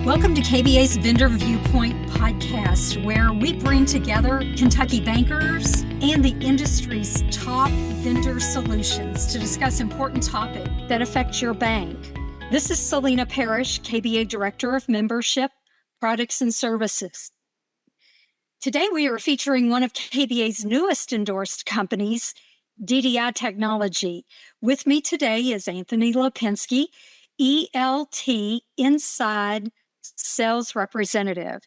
Welcome to KBA's Vendor Viewpoint podcast, where we bring together Kentucky bankers and the industry's top vendor solutions to discuss important topics that affect your bank. This is Selina Parrish, KBA Director of Membership, Products and Services. Today we are featuring one of KBA's newest endorsed companies, DDI Technology. With me today is Anthony Lipinski, ELT Inside Sales Representative.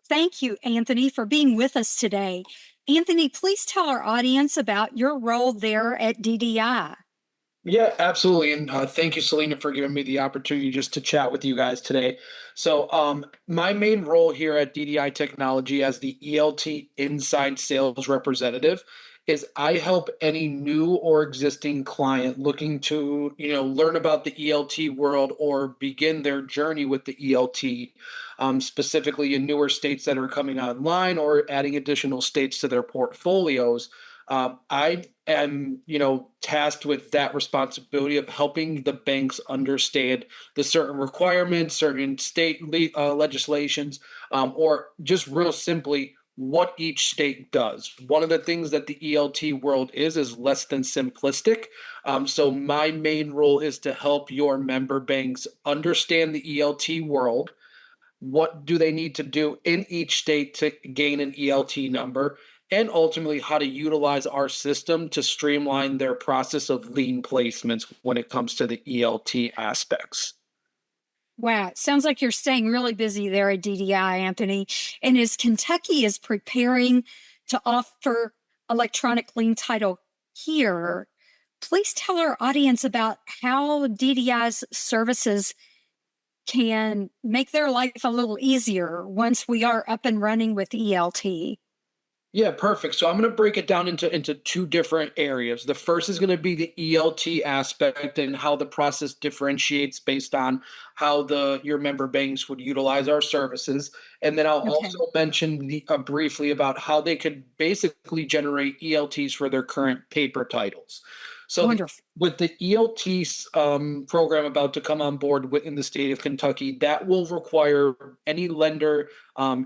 Thank you, Anthony, for being with us today. Anthony, please tell our audience about your role there at DDI. Yeah, absolutely. And thank you, Selena, for giving me the opportunity just to chat with you guys today. So my main role here at DDI Technology as the ELT Inside Sales Representative is I help any new or existing client looking to, learn about the ELT world or begin their journey with the ELT, specifically in newer states that are coming online or adding additional states to their portfolios. I am, tasked with that responsibility of helping the banks understand the certain requirements, certain state legislations, or just real simply what each state does. One of the things that the ELT world is less than simplistic. So my main role is to help your member banks understand the ELT world. What do they need to do in each state to gain an ELT number? And ultimately, how to utilize our system to streamline their process of lien placements when it comes to the ELT aspects. Wow, it sounds like you're staying really busy there at DDI, Anthony. And as Kentucky is preparing to offer electronic lien title here, please tell our audience about how DDI's services can make their life a little easier once we are up and running with ELT. Yeah, perfect. So I'm going to break it down into two different areas. The first is going to be the ELT aspect and how the process differentiates based on how your member banks would utilize our services. And then I'll Okay. also mention briefly about how they could basically generate ELTs for their current paper titles. So Wonderful. with the ELT program about to come on board in the state of Kentucky, that will require any lender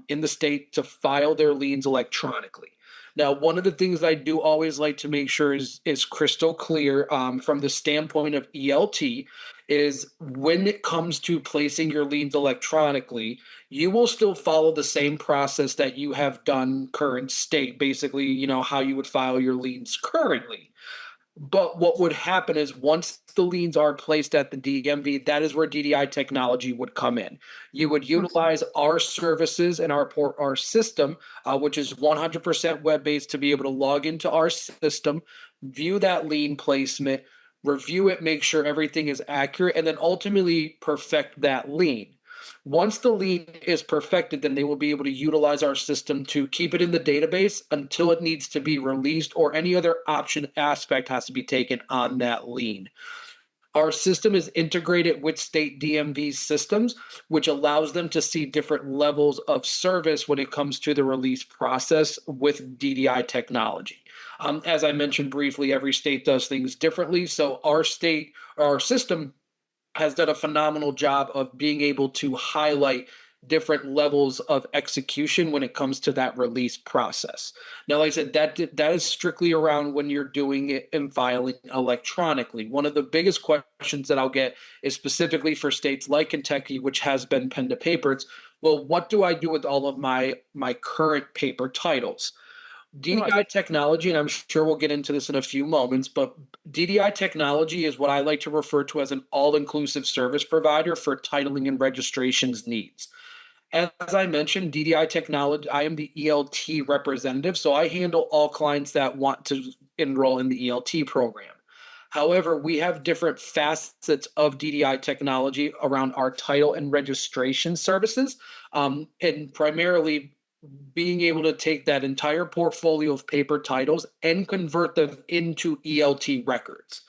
in the state to file their liens electronically. Now, one of the things I do always like to make sure is crystal clear from the standpoint of ELT is when it comes to placing your liens electronically, you will still follow the same process that you have done current state, basically, how you would file your liens currently. But what would happen is once the liens are placed at the DMV, that is where DDI Technology would come in. You would utilize our services and our system, which is 100% web-based, to be able to log into our system, view that lien placement, review it, make sure everything is accurate, and then ultimately perfect that lien. Once the lien is perfected, then they will be able to utilize our system to keep it in the database until it needs to be released or any other option aspect has to be taken on that lien. Our system is integrated with state DMV systems, which allows them to see different levels of service when it comes to the release process with DDI technology. As I mentioned briefly, every state does things differently. So our system has done a phenomenal job of being able to highlight different levels of execution when it comes to that release process. Now, like I said, that is strictly around when you're doing it and filing electronically. One of the biggest questions that I'll get is specifically for states like Kentucky, which has been pen to paper. It's, well, what do I do with all of my current paper titles? DDI Technology, and I'm sure we'll get into this in a few moments, but DDI Technology is what I like to refer to as an all-inclusive service provider for titling and registrations needs. As I mentioned, DDI Technology, I am the ELT representative, so I handle all clients that want to enroll in the ELT program. However, we have different facets of DDI Technology around our title and registration services, and primarily being able to take that entire portfolio of paper titles and convert them into ELT records.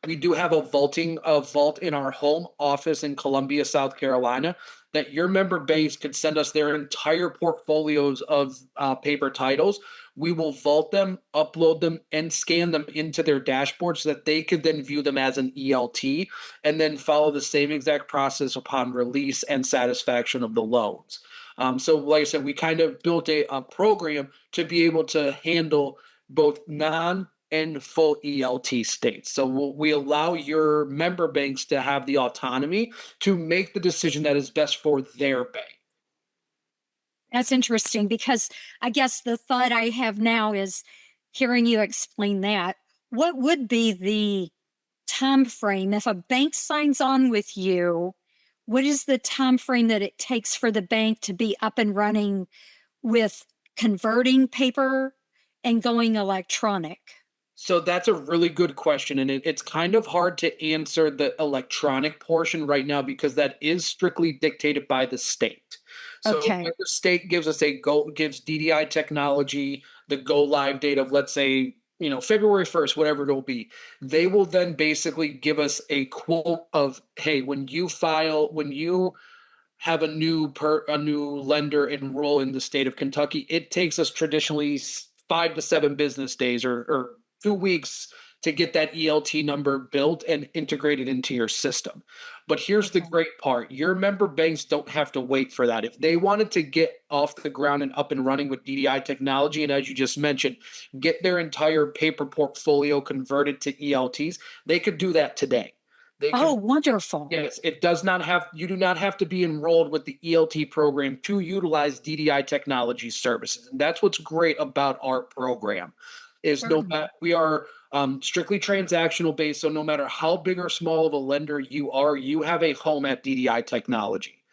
we do have a vault in our home office in Columbia, South Carolina, that your member base could send us their entire portfolios of paper titles. We will vault them, upload them, and scan them into their dashboard so that they could then view them as an ELT and then follow the same exact process upon release and satisfaction of the loans. So, like I said, we kind of built a program to be able to handle both non and full ELT states. So we allow your member banks to have the autonomy to make the decision that is best for their bank. That's interesting because I guess the thought I have now is hearing you explain that. What would be the time frame if a bank signs on with you? What is the time frame that it takes for the bank to be up and running with converting paper and going electronic? So that's a really good question, and it's kind of hard to answer the electronic portion right now because that is strictly dictated by the state. So Okay. when the state gives us a go, gives DDI Technology the go live date of, let's say, February 1st, whatever it'll be, they will then basically give us a quote of, hey, when you have a new lender enroll in the state of Kentucky, it takes us traditionally 5 to 7 business days or 2 weeks to get that ELT number built and integrated into your system. But here's the Okay. great part. Your member banks don't have to wait for that. If they wanted to get off the ground and up and running with DDI technology, and as you just mentioned, get their entire paper portfolio converted to ELTs, they could do that today. They Oh, can. wonderful. Yes, you do not have to be enrolled with the ELT program to utilize DDI technology services. And that's what's great about our program is no Certainly. matter we are strictly transactional based. So no matter how big or small of a lender you are, you have a home at DDI technology.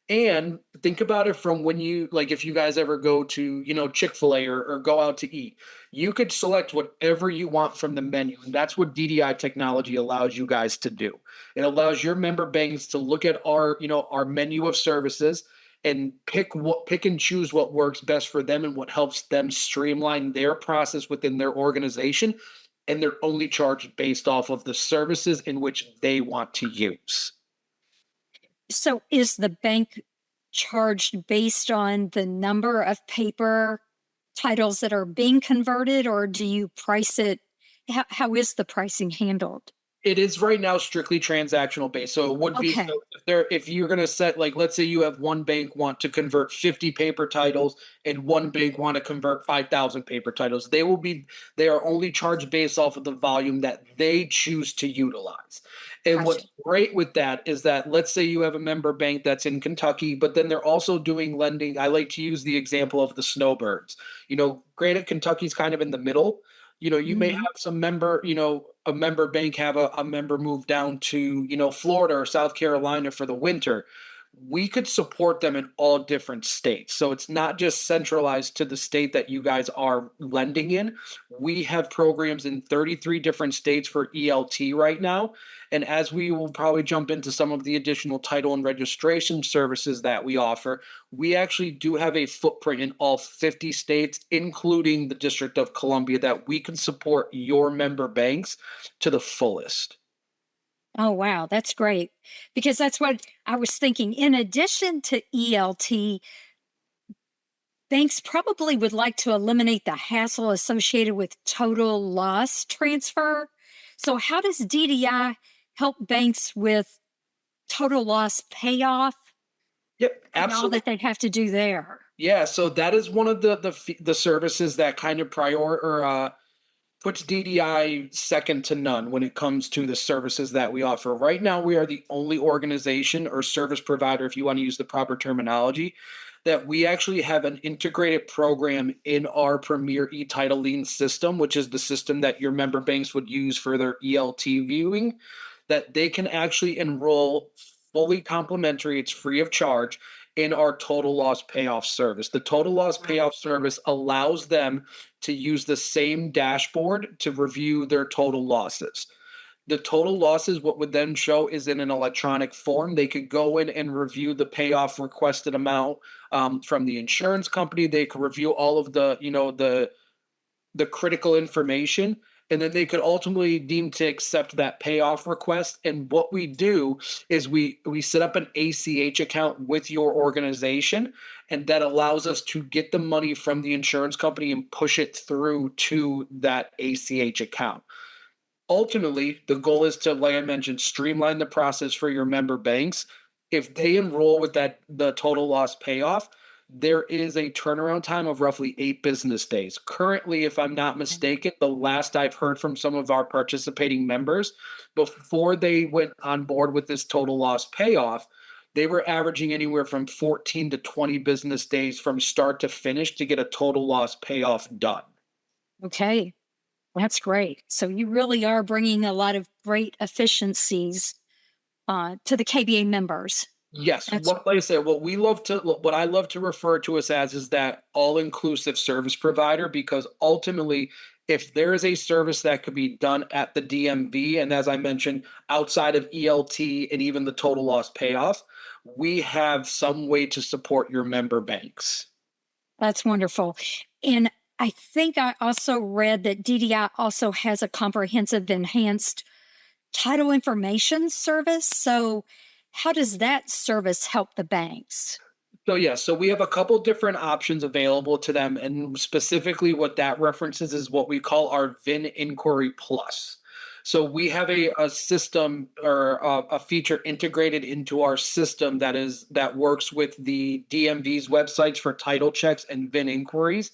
And think about it from when you like if you guys ever go to, Chick-fil-A or go out to eat, you could select whatever you want from the menu. And that's what DDI technology allows you guys to do. It allows your member banks to look at our menu of services and pick and choose what works best for them and what helps them streamline their process within their organization. And they're only charged based off of the services in which they want to use. So is the bank charged based on the number of paper titles that are being converted, or do you price it? How is the pricing handled? It is right now strictly transactional based. So it would be Okay. so if you're gonna set like let's say you have one bank want to convert 50 paper titles and one bank want to convert 5,000 paper titles, they are only charged based off of the volume that they choose to utilize. And Gotcha. what's great with that is that let's say you have a member bank that's in Kentucky, but then they're also doing lending. I like to use the example of the snowbirds. Granted, Kentucky's kind of in the middle. You may have Mhm. a member bank have a member move down to, Florida or South Carolina for the winter. We could support them in all different states. So it's not just centralized to the state that you guys are lending in. We have programs in 33 different states for ELT right now. And as we will probably jump into some of the additional title and registration services that we offer, we actually do have a footprint in all 50 states, including the District of Columbia, that we can support your member banks to the fullest. Oh, wow. That's great. Because that's what I was thinking. In addition to ELT, banks probably would like to eliminate the hassle associated with total loss transfer. So, how does DDI help banks with total loss payoff Yep, and all absolutely. that they have to do there? Yeah, so that is one of the services that kind of puts DDI second to none when it comes to the services that we offer. Right now, we are the only organization or service provider, if you want to use the proper terminology, that we actually have an integrated program in our premier e-title lien system, which is the system that your member banks would use for their ELT viewing, that they can actually enroll fully complimentary, it's free of charge in our total loss payoff service. The total loss payoff service allows them to use the same dashboard to review their total losses. The total losses, what would then show is in an electronic form. They could go in and review the payoff requested amount from the insurance company. They could review all of the critical information. and then they could ultimately deem to accept that payoff request. And what we do is we set up an ACH account with your organization, and that allows us to get the money from the insurance company and push it through to that ACH account. Ultimately, the goal is to, like I mentioned, streamline the process for your member banks. If they enroll with the total loss payoff, there is a turnaround time of roughly 8 business days. Currently, if I'm not mistaken, the last I've heard from some of our participating members, before they went on board with this total loss payoff, they were averaging anywhere from 14 to 20 business days from start to finish to get a total loss payoff done. Okay. That's great. So you really are bringing a lot of great efficiencies to the KBA members. Yes, That's what like I said, what I love to refer to us as is that all-inclusive service provider, because ultimately, if there is a service that could be done at the DMV, and as I mentioned, outside of ELT and even the total loss payoff, we have some way to support your member banks. that's wonderful. And I think I also read that DDI also has a comprehensive enhanced title information service. So how does that service help the banks? So yeah, so we have a couple different options available to them, and specifically what that references is what we call our VIN Inquiry Plus. So we have a system or a feature integrated into our system that works with the DMV's websites for title checks and VIN inquiries,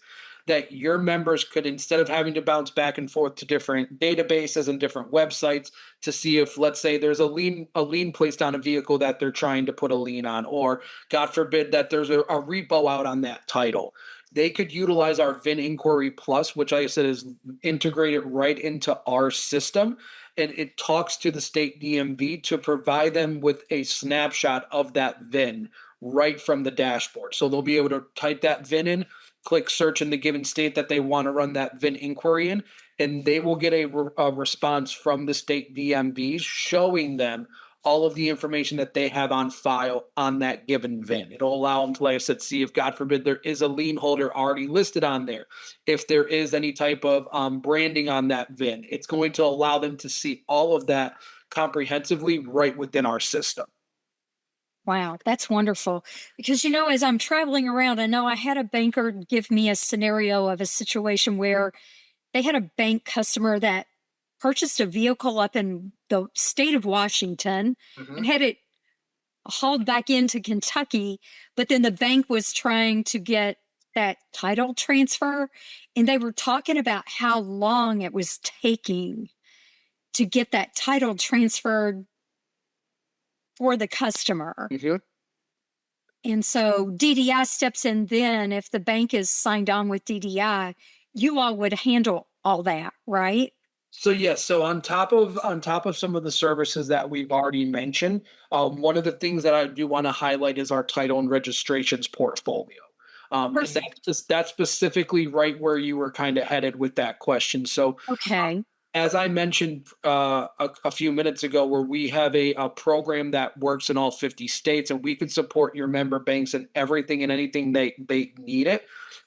that your members could, instead of having to bounce back and forth to different databases and different websites to see if, let's say, there's a lien placed on a vehicle that they're trying to put a lien on, or God forbid that there's a repo out on that title. They could utilize our VIN Inquiry Plus, which like I said is integrated right into our system, and it talks to the state DMV to provide them with a snapshot of that VIN right from the dashboard. So they'll be able to type that VIN in, click search in the given state that they want to run that VIN inquiry in, and they will get a response from the state DMVs showing them all of the information that they have on file on that given VIN. It'll allow them to, like I said, see if, God forbid, there is a lien holder already listed on there. If there is any type of branding on that VIN, it's going to allow them to see all of that comprehensively right within our system. Wow, that's wonderful. Because, as I'm traveling around, I know I had a banker give me a scenario of a situation where they had a bank customer that purchased a vehicle up in the state of Washington and Mhm. had it hauled back into Kentucky. But then the bank was trying to get that title transfer. And they were talking about how long it was taking to get that title transferred for the customer. Mhm. And so DDI steps in then. If the bank is signed on with DDI, you all would handle all that, right? So yes, so on top of some of the services that we've already mentioned, one of the things that I do want to highlight is our title and registrations portfolio. And Perfect. that's specifically right where you were kind of headed with that question. So Okay. as I mentioned a few minutes ago, where we have a program that works in all 50 states, and we can support your member banks and everything and anything they need it.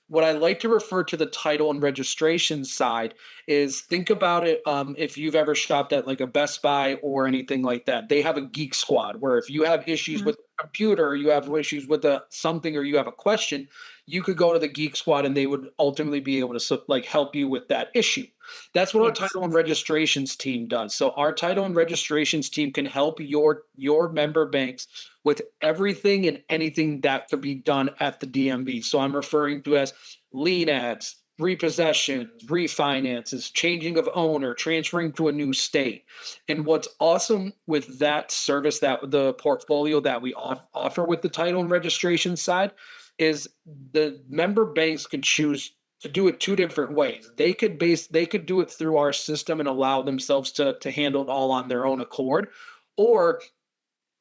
What I like to refer to the title and registration side is, think about it, if you've ever shopped at like a Best Buy or anything like that, they have a geek squad where if you have issues Mhm. with a computer, or you have issues with something, or you have a question, you could go to the geek squad and they would ultimately be able to like help you with that issue. That's what our Yes. title and registrations team does. So our title and registrations team can help your member banks with everything and anything that could be done at the DMV. So I'm referring to as lien ads, repossessions, refinances, changing of owner, transferring to a new state. And what's awesome with that service, that the portfolio that we offer with the title and registration side, is the member banks can choose to do it two different ways. They could do it through our system and allow themselves to handle it all on their own accord. Or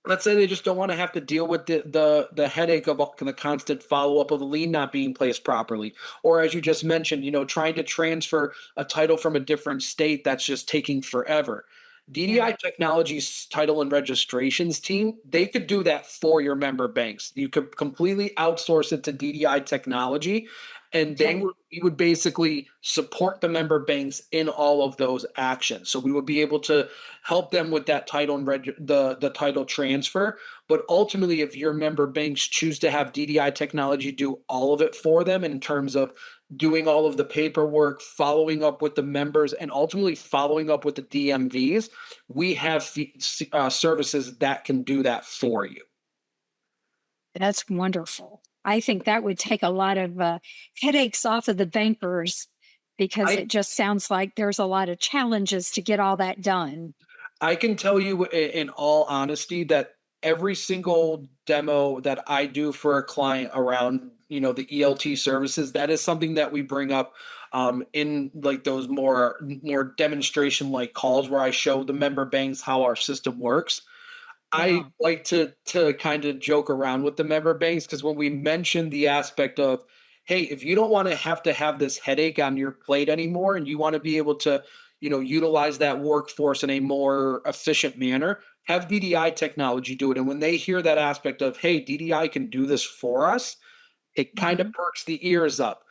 let's say they just don't want to have to deal with the headache of the constant follow-up of a lien not being placed properly. Or as you just mentioned, trying to transfer a title from a different state, that's just taking forever. Yeah. DDI Technology's title and registrations team, they could do that for your member banks. You could completely outsource it to DDI Technology, and Okay. we would basically support the member banks in all of those actions. So we would be able to help them with that title and the title transfer. But ultimately, if your member banks choose to have DDI Technology do all of it for them in terms of doing all of the paperwork, following up with the members, and ultimately following up with the DMVs, we have services that can do that for you. That's wonderful. I think that would take a lot of headaches off of the bankers because I it just sounds like there's a lot of challenges to get all that done. I can tell you in all honesty that every single demo that I do for a client around, the ELT services, that is something that we bring up in like those more demonstration like calls where I show the member banks how our system works. I Yeah. like to kind of joke around with the member banks because when we mention the aspect of, hey, if you don't want to have this headache on your plate anymore and you want to be able to, utilize that workforce in a more efficient manner, have DDI technology do it. And when they hear that aspect of, hey, DDI can do this for us, it kind of Mhm. perks the ears up.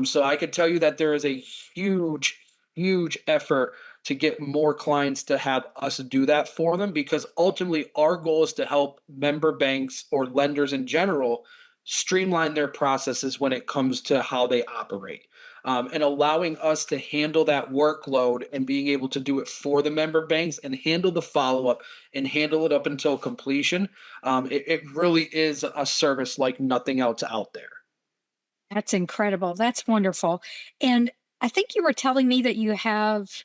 So I could tell you that there is a huge, huge effort to get more clients to have us do that for them because ultimately our goal is to help member banks or lenders in general streamline their processes when it comes to how they operate. And allowing us to handle that workload and being able to do it for the member banks and handle the follow up and handle it up until completion, it really is a service like nothing else out there. That's incredible. That's wonderful. And I think you were telling me that you have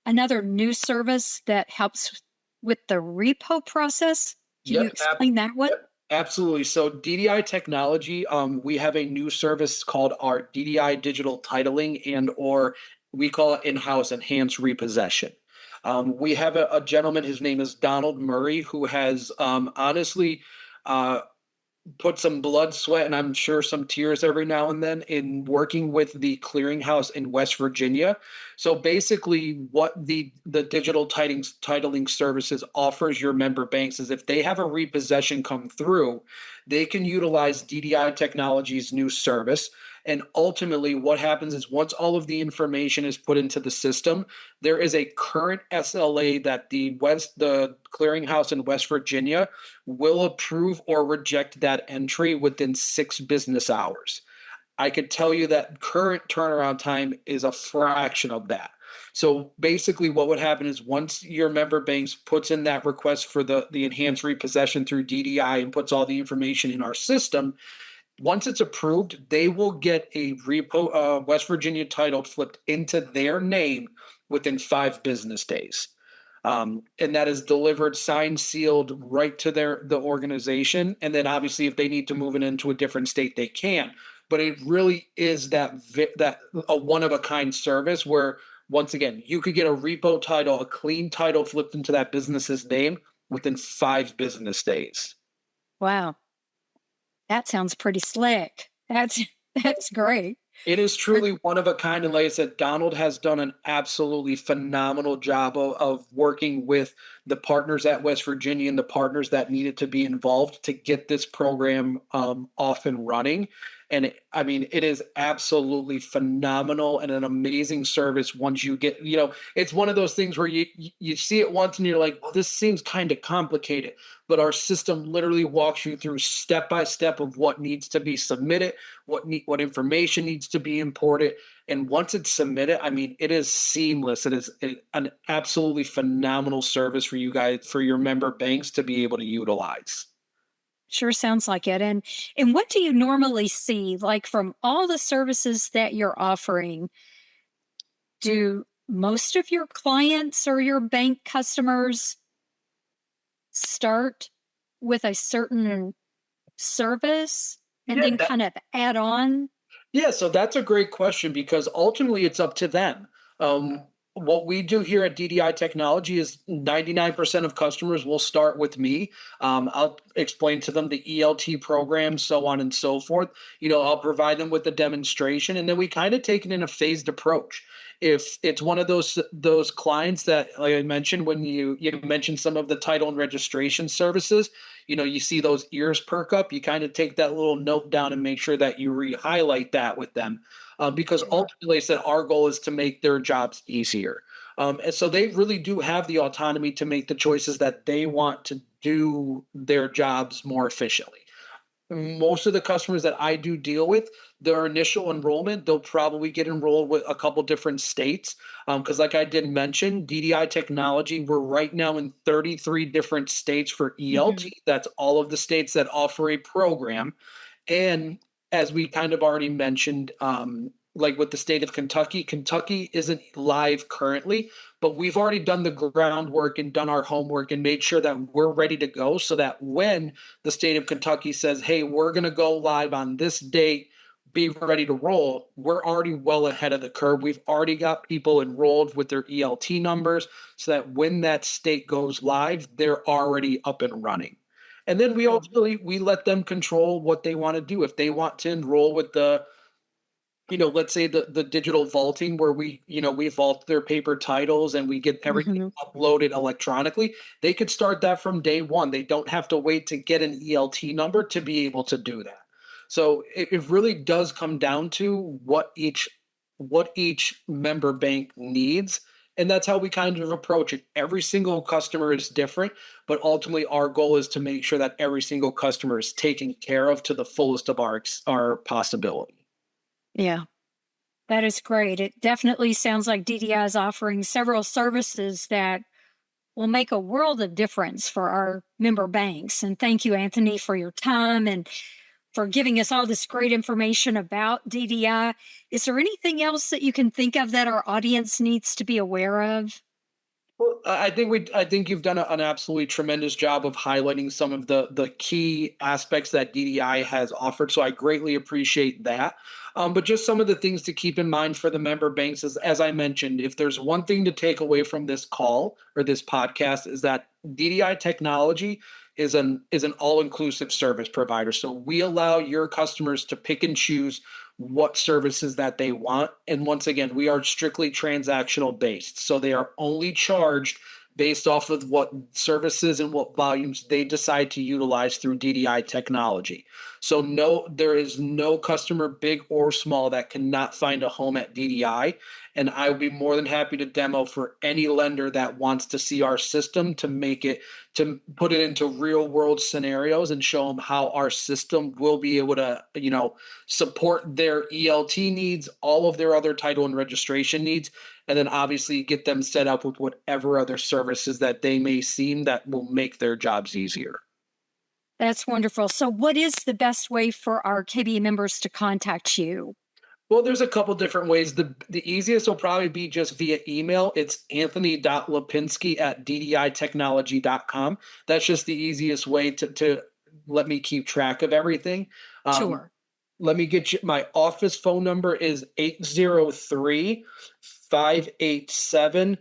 another new service that helps with the repo process. Can you Yep, explain that one? yep, absolutely. So DDI Technology, we have a new service called our DDI Digital Titling and or we call it in-house enhanced repossession. We have a gentleman, his name is Donald Murray, who has honestly uh, put some blood, sweat, and I'm sure some tears every now and then in working with the clearinghouse in West Virginia. So basically, what the digital titling services offers your member banks is if they have a repossession come through, they can utilize DDI Technology's new service. And ultimately, what happens is once all of the information is put into the system, there is a current SLA that the clearinghouse in West Virginia will approve or reject that entry within 6 business hours. I could tell you that current turnaround time is a fraction of that. So basically, what would happen is once your member banks puts in that request for the enhanced repossession through DDI and puts all the information in our system, once it's approved, they will get a West Virginia title flipped into their name within 5 business days. And that is delivered, signed, sealed right to the organization. And then obviously, if they need to move it into a different state, they can. But it really is that a one of a kind service where once again you could get a repo title, a clean title flipped into that business's name within 5 business days. Wow. That sounds pretty slick. That's that's great. It is Are- truly one of a kind, and like I said, Donald has done an absolutely phenomenal job of working with the partners at West Virginia and the partners that needed to be involved to get this program off and running. And I mean, it is absolutely phenomenal and an amazing service. Once you get, it's one of those things where you see it once and you're like, well, this seems kind of complicated, but our system literally walks you through step by step of what needs to be submitted, what information needs to be imported, and once it's submitted, I mean, it is seamless. It is an absolutely phenomenal service for you guys, for your member banks to be able to utilize. Sure sounds like it. And what do you normally see like from all the services that you're offering? Do most of your clients or your bank customers start with a certain service and Yeah, then kind of add on? Yeah, so that's a great question because ultimately it's up to them. What we do here at DDI Technology is 99% of customers will start with me. I'll explain to them the ELT program, so on and so forth. I'll provide them with the demonstration, and then we kind of take it in a phased approach. if it's one of those clients that, like I mentioned, when you mentioned some of the title and registration services, you see those ears perk up. You kind of take that little note down and make sure that you re-highlight that with them, because Sure. ultimately, I said our goal is to make their jobs easier. And so they really do have the autonomy to make the choices that they want to do their jobs more efficiently. Most of the customers that I do deal with, their initial enrollment, they'll probably get enrolled with a couple different states. Because, like I did mention, DDI Technology, we're right now in 33 different states for Mhm. ELT. That's all of the states that offer a program. And as we kind of already mentioned, like with the state of Kentucky, Kentucky isn't live currently, but we've already done the groundwork and done our homework and made sure that we're ready to go so that when the state of Kentucky says, hey, we're going to go live on this date, be ready to roll, we're already well ahead of the curve. We've already got people enrolled with their ELT numbers so that when that state goes live, they're already up and running. And then we Sure. ultimately we let them control what they want to do. If they want to enroll with the, let's say the digital vaulting where we vault their paper titles and we get everything Mhm. uploaded electronically, they could start that from day one. They don't have to wait to get an ELT number to be able to do that. So it really does come down to what each member bank needs. And that's how we kind of approach it. Every single customer is different, but ultimately our goal is to make sure that every single customer is taken care of to the fullest of our possibility. Yeah, that is great. It definitely sounds like DDI is offering several services that will make a world of difference for our member banks. And thank you, Anthony, for your time and for giving us all this great information about DDI. Is there anything else that you can think of that our audience needs to be aware of? Well, I think you've done an absolutely tremendous job of highlighting some of the key aspects that DDI has offered. So I greatly appreciate that. But just some of the things to keep in mind for the member banks is, as I mentioned, if there's one thing to take away from this call or this podcast, is that DDI Technology is an all-inclusive service provider. So we allow your customers to pick and choose what services that they want. And once again, we are strictly transactional based. So they are only charged based off of what services and what volumes they decide to utilize through DDI Technology. So no, there is no customer, big or small, that cannot find a home at DDI. And I would be more than happy to demo for any lender that wants to see our system to put it into real world scenarios and show them how our system will be able to, support their ELT needs, all of their other title and registration needs, and then obviously get them set up with whatever other services that they may seem that will make their jobs easier. That's wonderful. So, what is the best way for our KBA members to contact you? Well, there's a couple different ways. The easiest will probably be just via email. It's anthony.lipinski at dditechnology.com. That's just the easiest way to let me keep track of everything. Um, Sure. Let me get you my office phone number is 803-587.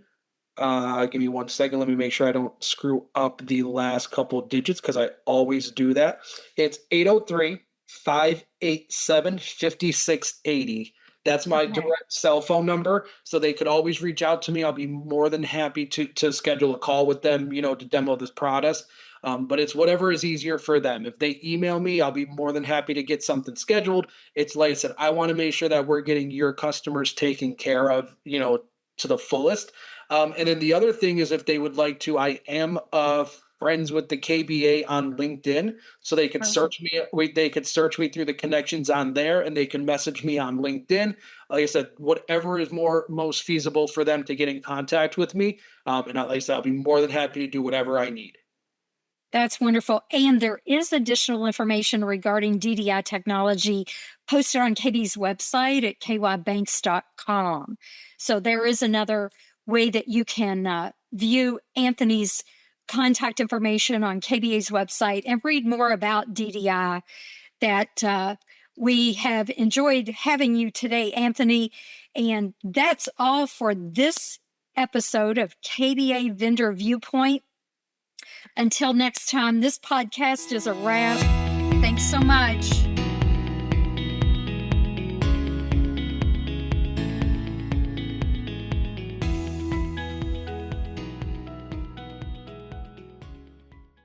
Give me one second. Let me make sure I don't screw up the last couple digits because I always do that. It's 803-587-5680. That's my Okay. direct cell phone number. So they could always reach out to me. I'll be more than happy to schedule a call with them, to demo this product. But it's whatever is easier for them. If they email me, I'll be more than happy to get something scheduled. It's like I said, I want to make sure that we're getting your customers taken care of, to the fullest. And then the other thing is, if they would like to, I am friends with the KBA on LinkedIn, so they could Perfect. search me. They could search me through the connections on there, and they can message me on LinkedIn. Like I said, whatever is most feasible for them to get in contact with me. And like I said, I'll be more than happy to do whatever I need. That's wonderful. And there is additional information regarding DDI technology posted on KB's website at kybanks.com. So there is another way that you can view Anthony's contact information on KBA's website and read more about DDI. That we have enjoyed having you today, Anthony. And that's all for this episode of KBA Vendor Viewpoint. Until next time, this podcast is a wrap. Thanks so much.